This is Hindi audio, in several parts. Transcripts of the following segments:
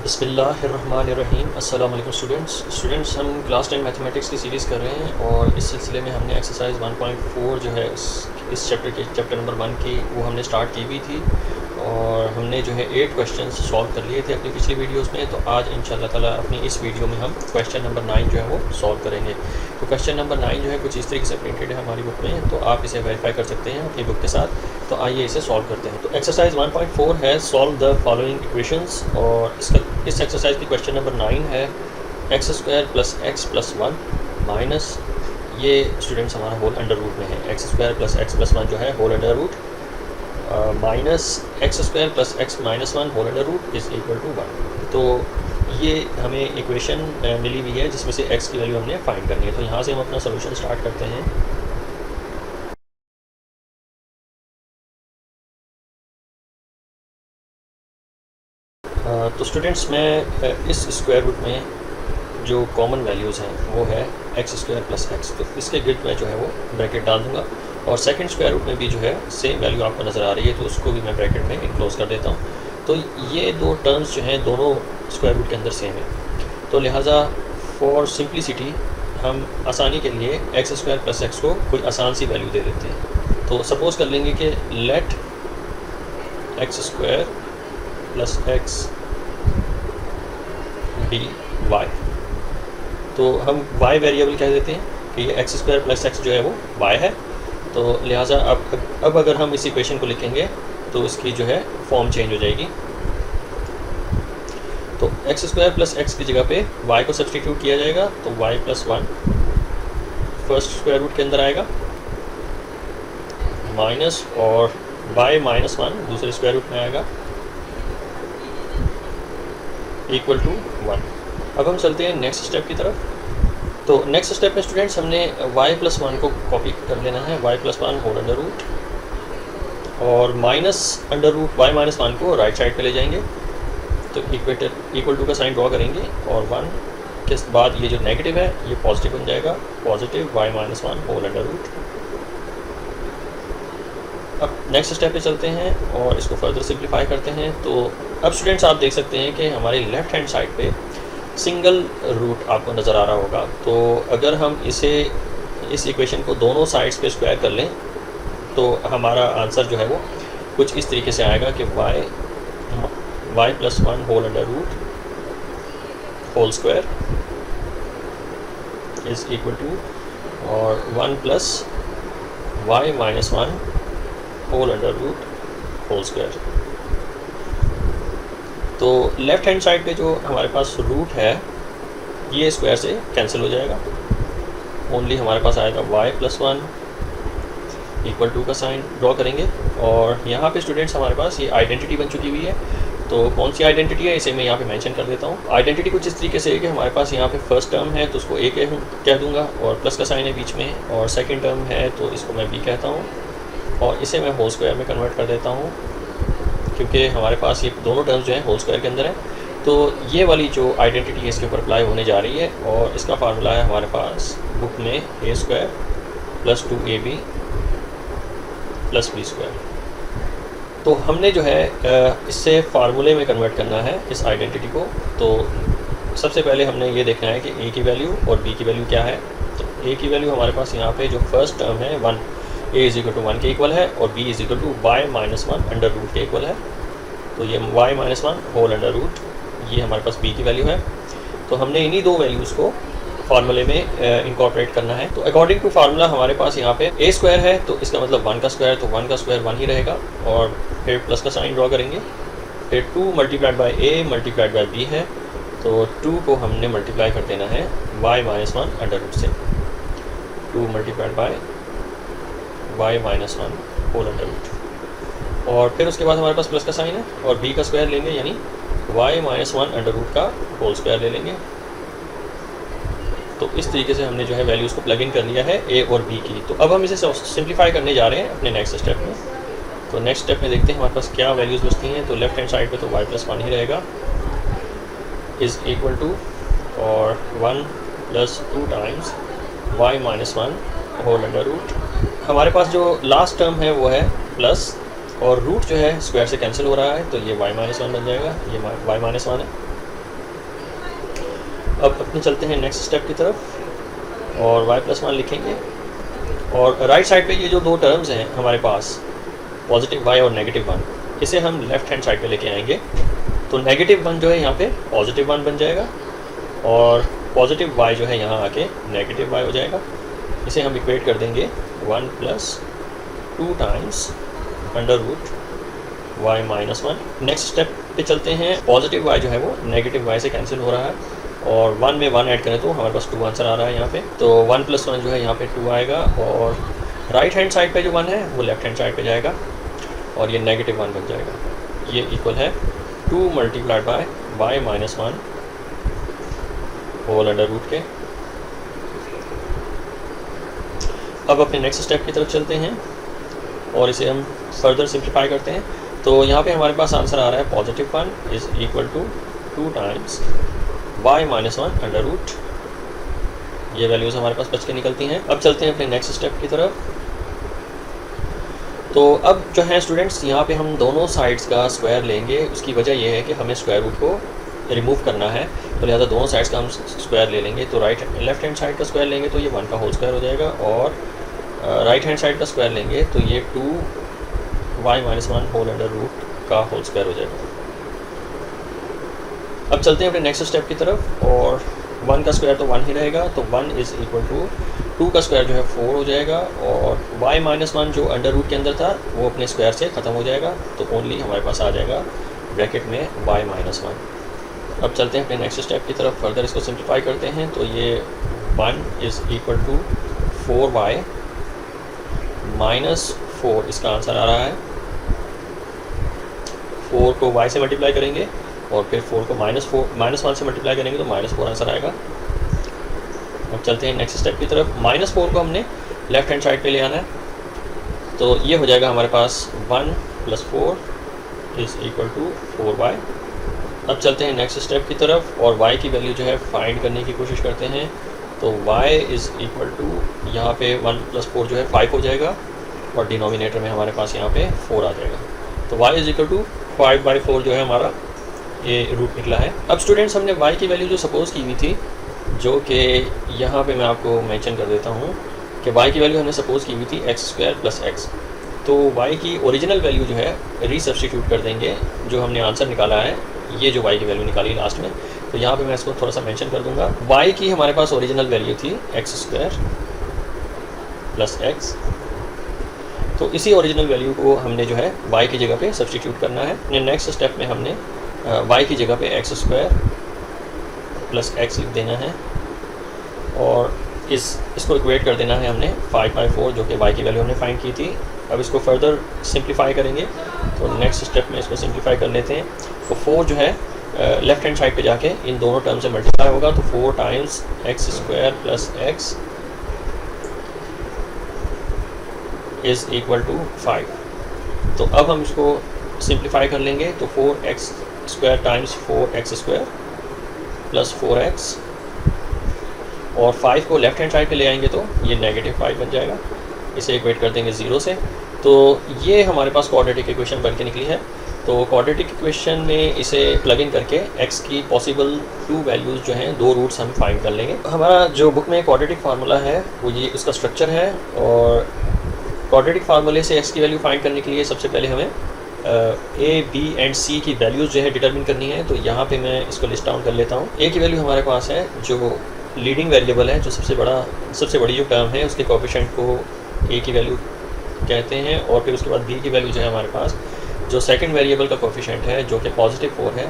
बिस्मिल्लाहिर्रहमानिर्रहीम। अस्सलाम वालेकुम स्टूडेंट्स, हम क्लास 10 मैथमेटिक्स की सीरीज़ कर रहे हैं और इस सिलसिले में हमने एक्सरसाइज 1.4 जो है इस चैप्टर नंबर 1 की वो हमने स्टार्ट की हुई थी और हमने जो है 8 क्वेश्चंस सॉल्व कर लिए थे अपनी पिछली वीडियोस में। तो आज इंशाल्लाह ताला अपनी इस वीडियो में हम क्वेश्चन नंबर 9 जो है वो सॉल्व करेंगे। तो क्वेश्चन नंबर 9 जो है कुछ इस तरीके से प्रिंटेड है हमारी बुक में, तो आप इसे वेरीफाई कर सकते हैं अपनी बुक के साथ। तो आइए इसे सॉल्व करते हैं। तो एक्सरसाइज 1.4 है सॉल्व द फॉलोइंग इक्वेशंस और इस एक्सरसाइज की क्वेश्चन नंबर 9 है x² + x + 1 माइनस ये स्टूडेंट्स हमारा होल अंडर रूट में है। x² + x + 1 जो है whole under root minus x² + x - 1 whole under root is equal to 1। तो ये हमें इक्वेशन मिली हुई है जिसमें से x की वैल्यू हमने फाइंड करनी है। तो यहाँ से हम अपना सोल्यूशन स्टार्ट करते हैं। तो स्टूडेंट्स मैं इस स्क्वायर रूट में जो कॉमन वैल्यूज़ हैं वो है x² + x, तो इसके गिर्द में जो है वो ब्रैकेट डाल दूँगा और सेकंड स्क्वायर रूट में भी जो है सेम वैल्यू आपको नज़र आ रही है तो उसको भी मैं ब्रैकेट में इनक्लोज़ कर देता हूँ। तो ये दो टर्म्स जो हैं दोनों स्क्वायर रूट के अंदर सेम है, तो लिहाजा फॉर सिंप्लिसिटी हम आसानी के लिए x² + x को कोई आसान सी वैल्यू दे देते हैं। तो सपोज़ कर लेंगे कि लेट x² + x dy, तो हम y वेरिएबल कह देते हैं कि ये x² + x जो है वो y है। तो लिहाजा अब अगर हम इस इक्वेशन को लिखेंगे तो इसकी जो है फॉर्म चेंज हो जाएगी। तो x² + x की जगह पे y को सब्सटीट्यूट किया जाएगा, तो y + 1 फर्स्ट स्क्वायर रूट के अंदर आएगा माइनस और y - 1 दूसरे स्क्वायर रूट में आएगा इक्वल टू 1। अब हम चलते हैं नेक्स्ट स्टेप की तरफ। तो नेक्स्ट स्टेप में स्टूडेंट्स हमने y + 1 को कॉपी कर लेना है, y + 1 होल अंडर रूट और माइनस अंडर रूट y - 1 को राइट साइड पे ले जाएंगे। तो इक्वल टू का साइन ड्रॉ करेंगे और 1 के बाद ये जो नेगेटिव है ये पॉजिटिव बन जाएगा, positive y - 1 whole under root. अब नेक्स्ट स्टेप पे चलते हैं और इसको फर्दर सिंप्लीफाई करते हैं। तो अब स्टूडेंट्स आप देख सकते हैं कि हमारे लेफ़्ट हैंड साइड पे सिंगल रूट आपको नज़र आ रहा होगा। तो अगर हम इस इक्वेशन को दोनों साइड्स पे स्क्वायर कर लें तो हमारा आंसर जो है वो कुछ इस तरीके से आएगा कि y + 1 whole under root whole square is equal to और 1 + y - 1 whole under root whole square. तो लेफ़्ट हैंड साइड पे जो हमारे पास रूट है ये स्क्वायर से कैंसिल हो जाएगा, ओनली हमारे पास आएगा y + 1 इक्वल टू का साइन ड्रॉ करेंगे और यहाँ पे स्टूडेंट्स हमारे पास ये आइडेंटिटी बन चुकी हुई है। तो कौन सी आइडेंटिटी है इसे मैं यहाँ पे मेंशन कर देता हूँ। आइडेंटिटी कुछ इस तरीके से है कि हमारे पास यहाँ पे फर्स्ट टर्म है तो उसको a कह दूँगा और प्लस का साइन है बीच में, और सेकेंड टर्म है तो इसको मैं b कहता हूँ और इसे मैं होल स्क्वायर में कन्वर्ट कर देता हूँ क्योंकि हमारे पास ये दोनों टर्म्स जो हैं होल स्क्वायर के अंदर है। तो ये वाली जो आइडेंटिटी है इसके ऊपर अप्लाई होने जा रही है और इसका फार्मूला है हमारे पास बुक में a² + 2ab + b²। तो हमने जो है इससे फार्मूले में कन्वर्ट करना है इस आइडेंटिटी को। तो सबसे पहले हमने ये देखना है कि a की वैल्यू और b की वैल्यू क्या है। तो a की वैल्यू हमारे पास यहाँ पे जो फर्स्ट टर्म है 1, a = 1 के इक्वल है और b = y - 1 अंडर रूट के इक्वल है। तो ये y - 1 होल अंडर रूट ये हमारे पास b की वैल्यू है। तो हमने इन्हीं दो वैल्यूज़ को फार्मूले में इनकॉर्पोरेट करना है। तो अकॉर्डिंग टू फार्मूला हमारे पास यहाँ पे a² है तो इसका मतलब 1 का स्क्वायर, तो 1 का स्क्वायर 1 ही रहेगा और फिर प्लस का साइन ड्रॉ करेंगे। फिर 2 × a × b है तो 2 को हमने मल्टीप्लाई कर देना है y - 1 अंडर रूट से, 2 × y - 1 होल अंडर रूट और फिर उसके बाद हमारे पास प्लस का साइन है और b का स्क्वायर लेंगे यानी y - 1 अंडर रूट का होल स्क्वायर ले लेंगे। तो इस तरीके से हमने जो है वैल्यूज़ को प्लग इन कर लिया है a और b की। तो अब हम इसे सिंप्लीफाई करने जा रहे हैं अपने नेक्स्ट स्टेप में। तो नेक्स्ट स्टेप में देखते हैं हमारे पास क्या वैल्यूज़ बचती हैं। तो लेफ्ट हैंड साइड पे तो y + 1 ही रहेगा इज़ इक्वल टू और 1 + 2 times y - 1 whole under root. हमारे पास जो लास्ट टर्म है वो है प्लस और रूट जो है स्क्वायर से कैंसिल हो रहा है तो ये y - 1 बन जाएगा, ये y - 1 है अब अपने चलते हैं नेक्स्ट स्टेप की तरफ और y+1 लिखेंगे और राइट साइड पे ये जो दो टर्म्स हैं हमारे पास पॉजिटिव y और नेगेटिव 1, इसे हम लेफ्ट हैंड साइड पे लेके आएंगे। तो नेगेटिव 1 जो है यहाँ पे पॉजिटिव 1 बन जाएगा और पॉजिटिव y जो है यहाँ आके नेगेटिव y हो जाएगा। इसे हम इक्वेट कर देंगे 1 + 2 टाइम्स √y-1। नेक्स्ट स्टेप पे चलते हैं। पॉजिटिव y जो है वो नेगेटिव y से कैंसिल हो रहा है और 1 में 1 ऐड करें तो हमारे पास 2 आंसर आ रहा है यहाँ पे। तो 1 + 1 जो है यहाँ पे 2 आएगा और राइट हैंड साइड पे जो 1 है वो लेफ्ट हैंड साइड पे जाएगा और ये नेगेटिव 1 बन जाएगा। ये इक्वल है 2 × y-1 होल अंडर रूट के। अब अपने नेक्स्ट स्टेप की तरफ चलते हैं और इसे हम फर्दर सिंप्लीफाई करते हैं। तो यहाँ पे हमारे पास आंसर आ रहा है positive 1 is equal to 2 times y-1 under root. ये वैल्यूज़ हमारे पास बच के निकलती हैं। अब चलते हैं अपने नेक्स्ट स्टेप की तरफ। तो अब जो है स्टूडेंट्स, यहाँ पे हम दोनों साइड्स का स्क्वायर लेंगे। उसकी वजह यह है कि हमें स्क्वायर रूट को रिमूव करना है, तो लिहाजा दोनों साइड्स का हम स्क्वायर ले लेंगे। तो लेफ्ट हैंड साइड का स्क्वायर लेंगे तो ये 1 का होल स्क्वायर हो जाएगा और राइट हैंड साइड का स्क्वायर लेंगे तो ये 2y-1 होल अंडर रूट का होल स्क्वायर हो जाएगा। अब चलते हैं अपने नेक्स्ट स्टेप की तरफ और 1 का स्क्वायर तो 1 ही रहेगा, तो 1 इज़ इक्वल टू 2 का स्क्वायर जो है 4 हो जाएगा और y-1 जो अंडर रूट के अंदर था वो अपने स्क्वायर से ख़त्म हो जाएगा, तो ओनली हमारे पास आ जाएगा ब्रैकेट में y-1। अब चलते हैं अपने नेक्स्ट स्टेप की तरफ, फर्दर इसको सिंप्लीफाई करते हैं। तो ये 1 इज़ इक्वल टू 4y -4 इसका आंसर आ रहा है। 4 को y से मल्टीप्लाई करेंगे और फिर 4 को -1 से मल्टीप्लाई करेंगे तो -4 आंसर आएगा। अब चलते हैं नेक्स्ट स्टेप की तरफ। -4 को हमने लेफ्ट हैंड साइड पे ले आना है, तो ये हो जाएगा हमारे पास 1 + 4 इज़ इक्वल टू 4y। अब चलते हैं नेक्स्ट स्टेप की तरफ और y की वैल्यू जो है फाइंड करने की कोशिश करते हैं। तो y इज़ इक्वल टू यहाँ पे 1 + 4 जो है 5 हो जाएगा और डिनोमिनेटर में हमारे पास यहाँ पे 4 आ जाएगा। तो y इज़ इक्वल टू 5/4 जो है हमारा ये रूट निकला है। अब स्टूडेंट्स, हमने y की वैल्यू जो सपोज़ की हुई थी, जो कि यहाँ पे मैं आपको मेंशन कर देता हूँ कि y की वैल्यू हमने सपोज़ की हुई थी x² + x। तो y की ओरिजिनल वैल्यू जो है रीसब्स्टिट्यूट कर देंगे, जो हमने आंसर निकाला है, ये जो y की वैल्यू निकाली लास्ट में, तो यहाँ पे मैं इसको थोड़ा सा मेंशन कर दूंगा। y की हमारे पास ओरिजिनल वैल्यू थी x² + x। तो इसी ओरिजिनल वैल्यू को हमने जो है y की जगह पे सब्स्टिट्यूट करना है। नेक्स्ट स्टेप में हमने y की जगह पे x² + x लिख देना है और इसको इक्वेट कर देना है हमने 5/4, जो कि y की वैल्यू हमने फाइंड की थी। अब इसको फर्दर सिंप्लीफाई करेंगे, तो नेक्स्ट स्टेप में इसको सिंप्लीफाई कर लेते हैं। तो 4 जो है लेफ्ट हैंड साइड पे जाके इन दोनों टर्म से मल्टीप्लाई होगा, तो 4 times x² + x is equal to 5। तो अब हम इसको सिंप्लीफाई कर लेंगे, तो 4x² टाइम्स 4x² + 4x और 5 को लेफ्ट हैंड साइड पे ले आएंगे तो ये -5 बन जाएगा। इसे इक्वेट कर देंगे 0 से, तो ये हमारे पास क्वाड्रेटिक इक्वेशन बन के निकली है। तो क्वाड्रेटिक इक्वेशन में इसे प्लग इन करके x की पॉसिबल 2 वैल्यूज़ जो हैं, 2 रूट्स हम फाइंड कर लेंगे। हमारा जो बुक में क्वाड्रेटिक फार्मूला है वो ये इसका स्ट्रक्चर है और क्वाड्रेटिक फार्मूले से x की वैल्यू फाइंड करने के लिए सबसे पहले हमें a, b एंड c की वैल्यूज़ जो है डिटरमिन करनी है। तो यहाँ पे मैं इसको लिस्ट डाउन कर लेता हूँ। a की वैल्यू हमारे पास है, जो लीडिंग वेरिएबल है, जो सबसे बड़ी जो टर्म है, उसके कोएफिशिएंट को a की वैल्यू कहते हैं। और फिर उसके बाद b की वैल्यू जो है हमारे पास, जो सेकंड वेरिएबल का कोएफिशिएंट है जो कि +4 है,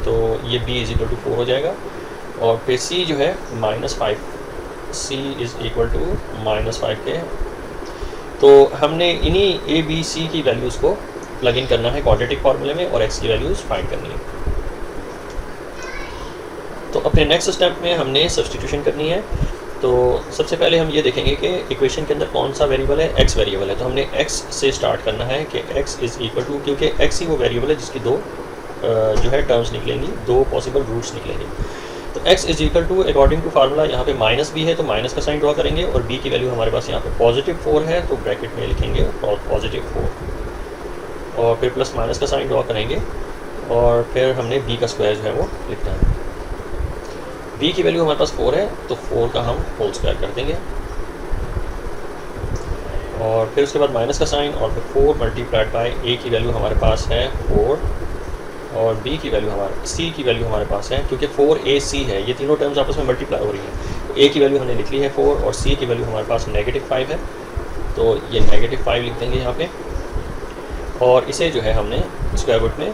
तो ये b इज़ इक्वल टू 4 हो जाएगा। और फिर c जो है -5, c इज़ इक्वल टू -5 के। तो हमने इन्हीं a, b, c की वैल्यूज़ को प्लग इन करना है क्वाड्रेटिक फार्मूले में और x की वैल्यूज़ फाइंड करनी है। तो अपने नेक्स्ट स्टेप में हमने सब्स्टिट्यूशन करनी है। तो सबसे पहले हम ये देखेंगे कि इक्वेशन के अंदर कौन सा वेरिएबल है, x वेरिएबल है, तो हमने x से स्टार्ट करना है कि x इज़ इक्वल टू, क्योंकि x ही वो वेरिएबल है जिसकी 2 जो है टर्म्स निकलेंगी, 2 पॉसिबल रूट्स निकलेंगे। तो x is equal to according to formula यहाँ पे -b है तो माइनस का साइन ड्रॉ करेंगे और b की वैल्यू हमारे पास यहाँ पे +4 है, तो ब्रैकेट में लिखेंगे +4 और फिर प्लस माइनस का साइन ड्रॉ करेंगे और फिर हमने b का स्क्वायर जो है वो लिखना है। b की वैल्यू हमारे पास 4 है, तो 4 का हम होल स्क्वायर कर देंगे और फिर उसके बाद माइनस का साइन और फिर 4 मल्टीप्लाइड बाई a की वैल्यू हमारे पास है 4 और b की वैल्यू c की वैल्यू हमारे पास है, क्योंकि 4ac है, ये तीनों टर्म्स आपस में मल्टीप्लाई हो रही हैं। तो a की वैल्यू हमने लिख ली है 4 और c की वैल्यू हमारे पास -5 है, तो ये -5 लिख देंगे यहाँ पे और इसे जो है हमने स्क्वायर रूट में,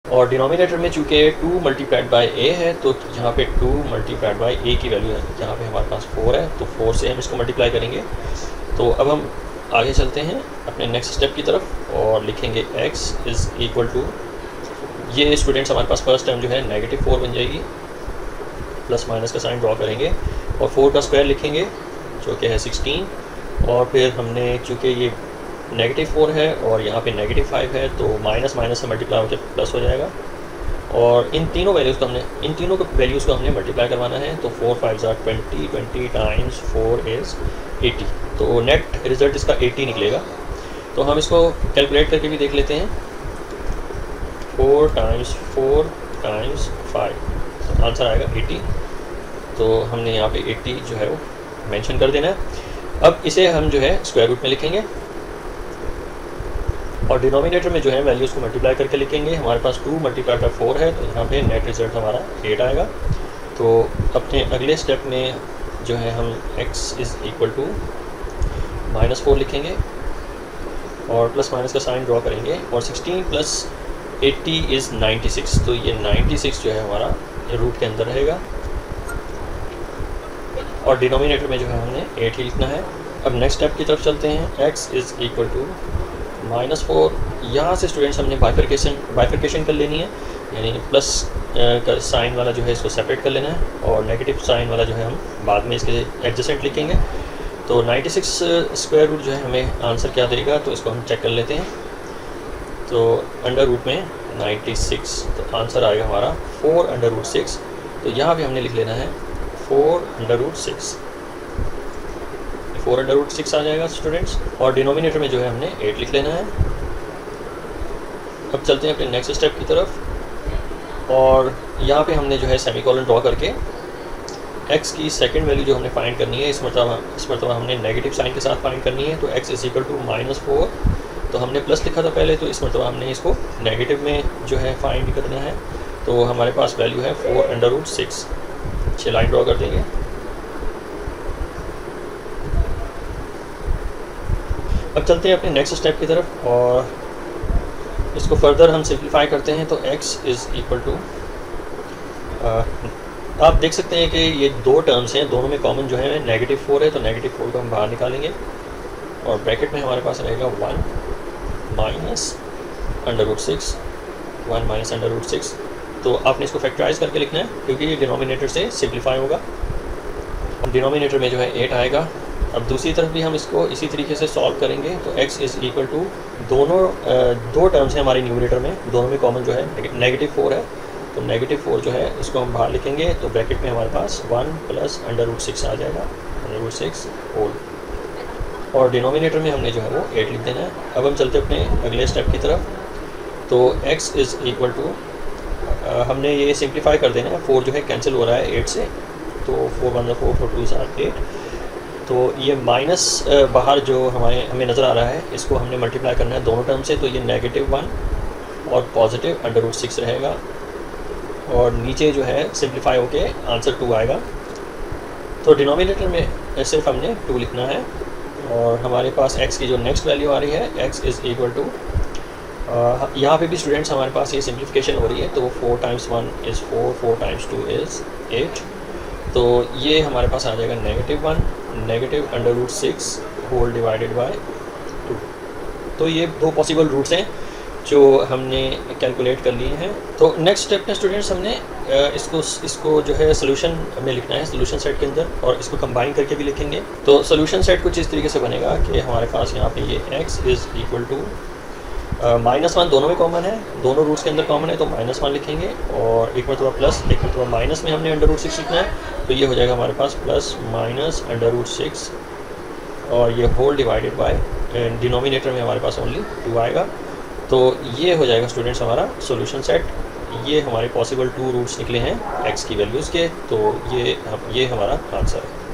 और डिनोमिनेटर में चूँकि 2 मल्टीप्लाइड बाई a है तो यहाँ पे 2 मल्टीप्लाइड बाई a की वैल्यू है, यहाँ पे हमारे पास 4 है, तो 4 से हम इसको मल्टीप्लाई करेंगे। तो अब हम आगे चलते हैं अपने नेक्स्ट स्टेप की तरफ और लिखेंगे x इज़ इक्वल टू, ये स्टूडेंट्स हमारे पास फर्स्ट टर्म जो है -4 बन जाएगी, प्लस माइनस का साइन ड्रॉ करेंगे और 4 का स्क्वायर लिखेंगे जो कि है 16 और फिर हमने चूँकि ये -4 है और यहाँ पे -5 है तो माइनस माइनस से मल्टीप्लाई होकर प्लस हो जाएगा और इन तीनों वैल्यूज़ को हमने मल्टीप्लाई करवाना है। तो 4 5 20 टाइम्स 4 इज़ 80, तो नेट रिज़ल्ट इसका 80 निकलेगा। तो हम इसको कैलकुलेट करके भी देख लेते हैं। 4 टाइम्स 4 टाइम्स 5, तो आंसर आएगा 80। तो हमने यहाँ पे 80 जो है वो मेंशन कर देना है। अब इसे हम जो है स्क्वायर रूट में लिखेंगे और डिनोमिनेटर में जो है वैल्यूज़ को मल्टीप्लाई करके लिखेंगे। हमारे पास 2 मल्टीप्लाइड बाई 4 है, तो यहाँ पे नेट रिज़ल्ट हमारा 8 आएगा। तो अपने अगले स्टेप में जो है हम x इज़ इक्वल टू -4 लिखेंगे और प्लस माइनस का साइन ड्रॉ करेंगे और 16 प्लस 80 इज़ 96, तो ये 96 जो है हमारा रूट के अंदर रहेगा और डिनोमिनेटर में जो है हमने 8 ही लिखना है। अब नेक्स्ट स्टेप की तरफ चलते हैं। x इज़ इक्वल टू -4, यहाँ से स्टूडेंट्स हमने बाइफर्केशन कर लेनी है, यानी प्लस का साइन वाला जो है इसको सेपरेट कर लेना है और नेगेटिव साइन वाला जो है हम बाद में इसके एडजेसेंट लिखेंगे। तो 96 स्क्वायर रूट जो है हमें आंसर क्या देगा, तो इसको हम चेक कर लेते हैं। तो अंडर रूट में 96, तो आंसर आएगा हमारा 4√6। तो यहाँ पे हमने लिख लेना है 4√6, 4√6 आ जाएगा स्टूडेंट्स और डिनोमिनेटर में जो है हमने 8 लिख लेना है। अब चलते हैं अपने नेक्स्ट स्टेप की तरफ और यहाँ पे हमने जो है सेमीकोलन ड्रॉ करके x की सेकंड वैल्यू जो हमने फाइंड करनी है, इस मरतबा हमने नेगेटिव साइन के साथ फाइंड करनी है। तो x इज़ इक्वल टू -4, तो हमने प्लस लिखा था पहले, तो इस मरतबा हमने इसको नेगेटिव में जो है फाइंड करना है। तो हमारे पास वैल्यू है 4√6, 6 लाइन ड्रॉ कर देंगे। अब चलते हैं अपने नेक्स्ट स्टेप की तरफ और इसको फर्दर हम सिंप्लीफाई करते हैं। तो x इज़ इक्वल टू, आप देख सकते हैं कि ये दो टर्म्स हैं, दोनों में कॉमन जो है -4 है, तो -4 को हम बाहर निकालेंगे और ब्रैकेट में हमारे पास रहेगा 1 माइनस √6, 1 माइनस √6। तो आपने इसको फैक्टराइज करके लिखना है क्योंकि ये डिनोमिनेटर से सिंप्लीफाई होगा। डिनोमिनेटर में जो है 8 आएगा। अब दूसरी तरफ भी हम इसको इसी तरीके से सॉल्व करेंगे। तो x इज़ इक्वल टू, दो टर्म्स हैं हमारी न्यूमरेटर में, दोनों में कॉमन जो है -4 है, तो -4 जो है इसको हम बाहर लिखेंगे। तो ब्रैकेट में हमारे पास 1 प्लस √6 आ जाएगा, √6 होल, और डिनोमिनेटर में हमने जो है वो 8 लिख देना है। अब हम चलते अपने अगले स्टेप की तरफ। तो x इज़ इक्वल टू, हमने ये सिंप्लीफाई कर देना है, 4 जो है कैंसिल हो रहा है 8 से, तो 4 1 4 4 2 8। तो ये माइनस बाहर जो हमें नज़र आ रहा है, इसको हमने मल्टीप्लाई करना है दोनों टर्म से, तो ये -1 और पॉजिटिव √6 रहेगा और नीचे जो है सिंप्लीफाई होके आंसर 2 आएगा। तो डिनोमिनेटर में सिर्फ हमने 2 लिखना है और हमारे पास x की जो नेक्स्ट वैल्यू आ रही है, x इज़ इक्वल टू, यहाँ पे भी स्टूडेंट्स हमारे पास ये सिंप्लीफिकेशन हो रही है। तो 4 टाइम्स 1 इज़ 4, 4 टाइम्स 2 इज़ 8, तो ये हमारे पास आ जाएगा -1 -√6 होल डिवाइडेड बाय 2। तो ये दो पॉसिबल रूट्स हैं जो हमने कैलकुलेट कर लिए हैं। तो नेक्स्ट स्टेप में स्टूडेंट्स हमने इसको जो है सोल्यूशन में लिखना है, सोल्यूशन सेट के अंदर, और इसको कंबाइन करके भी लिखेंगे। तो सोल्यूशन सेट कुछ इस तरीके से बनेगा कि हमारे पास यहाँ पे ये x इज़ इक्वल टू -1 दोनों में कॉमन है, दोनों रूट्स के अंदर कॉमन है, तो -1 लिखेंगे और एक मरतबा प्लस, एक मरतबा माइनस में हमने √6 लिखना है। तो ये हो जाएगा हमारे पास प्लस माइनस √6 और ये होल डिवाइडेड बाय, डिनोमिनेटर में हमारे पास ओनली 2 आएगा। तो ये हो जाएगा स्टूडेंट्स हमारा सॉल्यूशन सेट ये हमारे पॉसिबल 2 रूट्स निकले हैं x की वैल्यूज़ के, तो ये हमारा आंसर है।